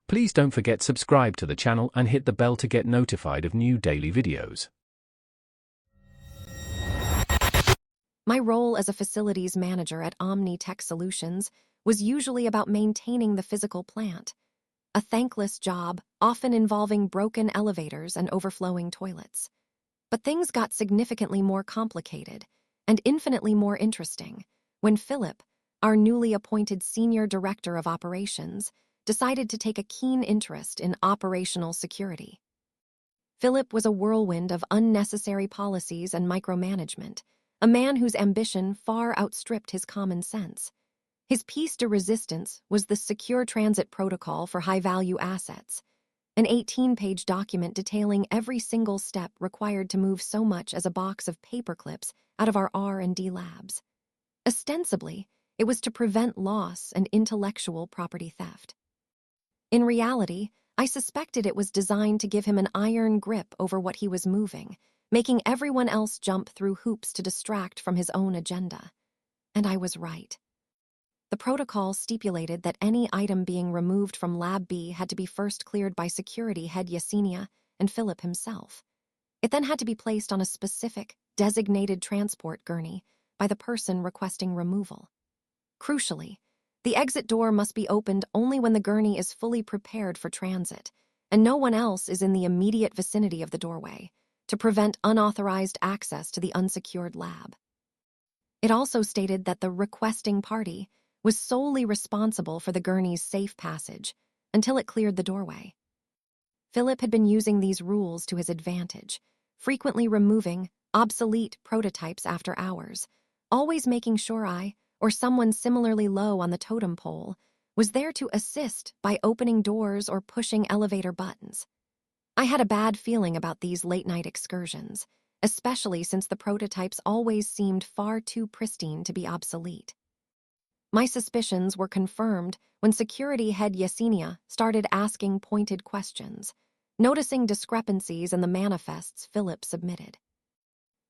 Please don't forget subscribe to the channel and hit the bell to get notified of new daily videos. My role as a facilities manager at Omni Tech Solutions was usually about maintaining the physical plant. A thankless job, often involving broken elevators and overflowing toilets. But things got significantly more complicated and infinitely more interesting when Philip, our newly appointed Senior Director of Operations, decided to take a keen interest in operational security. Philip was a whirlwind of unnecessary policies and micromanagement, a man whose ambition far outstripped his common sense. His piece de resistance was the Secure Transit Protocol for High-Value Assets, an 18-page document detailing every single step required to move so much as a box of paper clips out of our R&D labs. Ostensibly, it was to prevent loss and intellectual property theft. In reality, I suspected it was designed to give him an iron grip over what he was moving, making everyone else jump through hoops to distract from his own agenda. And I was right. The protocol stipulated that any item being removed from Lab B had to be first cleared by security head Yesenia and Philip himself. It then had to be placed on a specific, designated transport gurney by the person requesting removal. Crucially, the exit door must be opened only when the gurney is fully prepared for transit, and no one else is in the immediate vicinity of the doorway, to prevent unauthorized access to the unsecured lab. It also stated that the requesting party was solely responsible for the gurney's safe passage until it cleared the doorway. Philip had been using these rules to his advantage, frequently removing obsolete prototypes after hours, always making sure I, or someone similarly low on the totem pole, was there to assist by opening doors or pushing elevator buttons. I had a bad feeling about these late-night excursions, especially since the prototypes always seemed far too pristine to be obsolete. My suspicions were confirmed when security head Yesenia started asking pointed questions, noticing discrepancies in the manifests Philip submitted.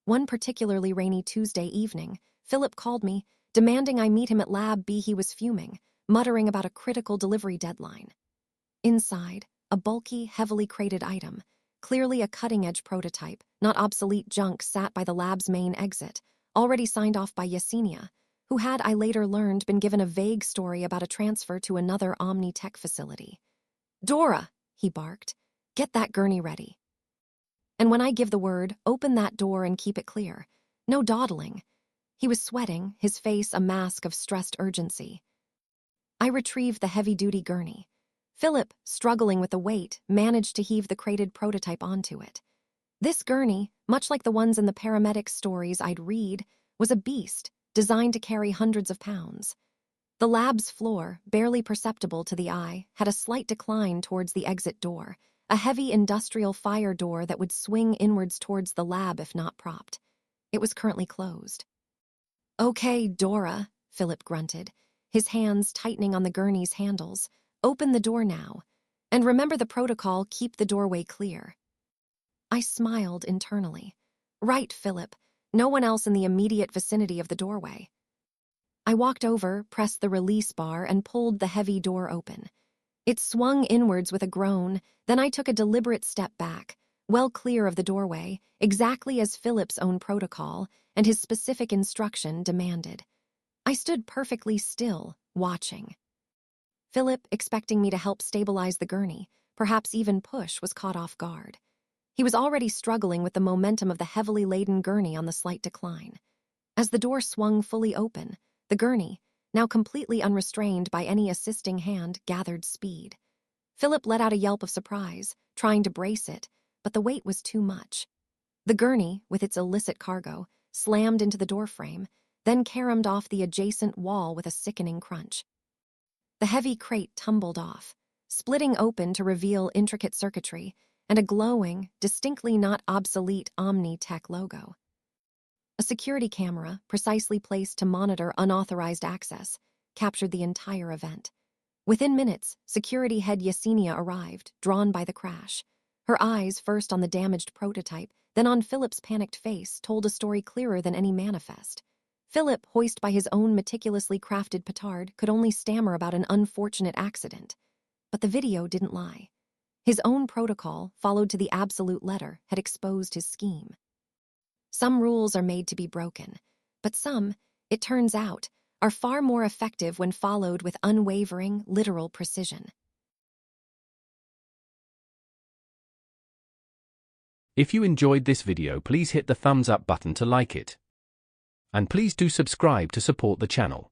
One particularly rainy Tuesday evening, Philip called me, demanding I meet him at Lab B. He was fuming, muttering about a critical delivery deadline. Inside, a bulky, heavily crated item, clearly a cutting-edge prototype, not obsolete junk, sat by the lab's main exit, already signed off by Yesenia, who had, I later learned, been given a vague story about a transfer to another Omni Tech facility. "Dora," he barked, "get that gurney ready. And when I give the word, open that door and keep it clear. No dawdling." He was sweating, his face a mask of stressed urgency. I retrieved the heavy-duty gurney. Philip, struggling with the weight, managed to heave the crated prototype onto it. This gurney, much like the ones in the paramedic stories I'd read, was a beast, designed to carry hundreds of pounds. The lab's floor, barely perceptible to the eye, had a slight decline towards the exit door, a heavy industrial fire door that would swing inwards towards the lab if not propped. It was currently closed. "Okay, Dora," Philip grunted, his hands tightening on the gurney's handles. "Open the door now. And remember the protocol, keep the doorway clear." I smiled internally. Right, Philip. No one else in the immediate vicinity of the doorway. I walked over, pressed the release bar, and pulled the heavy door open. It swung inwards with a groan, then I took a deliberate step back, well clear of the doorway, exactly as Philip's own protocol and his specific instruction demanded. I stood perfectly still, watching. Philip, expecting me to help stabilize the gurney, perhaps even push, was caught off guard. He was already struggling with the momentum of the heavily laden gurney on the slight decline. As the door swung fully open, the gurney, now completely unrestrained by any assisting hand, gathered speed. Philip let out a yelp of surprise, trying to brace it, but the weight was too much. The gurney, with its illicit cargo, slammed into the doorframe, then caromed off the adjacent wall with a sickening crunch. The heavy crate tumbled off, splitting open to reveal intricate circuitry and a glowing, distinctly not obsolete Omni Tech logo. A security camera, precisely placed to monitor unauthorized access, captured the entire event. Within minutes, security head Yesenia arrived, drawn by the crash. Her eyes, first on the damaged prototype, then on Philip's panicked face, told a story clearer than any manifest. Philip, hoist by his own meticulously crafted petard, could only stammer about an unfortunate accident. But the video didn't lie. His own protocol, followed to the absolute letter, had exposed his scheme. Some rules are made to be broken, but some, it turns out, are far more effective when followed with unwavering, literal precision. If you enjoyed this video, please hit the thumbs up button to like it. And please do subscribe to support the channel.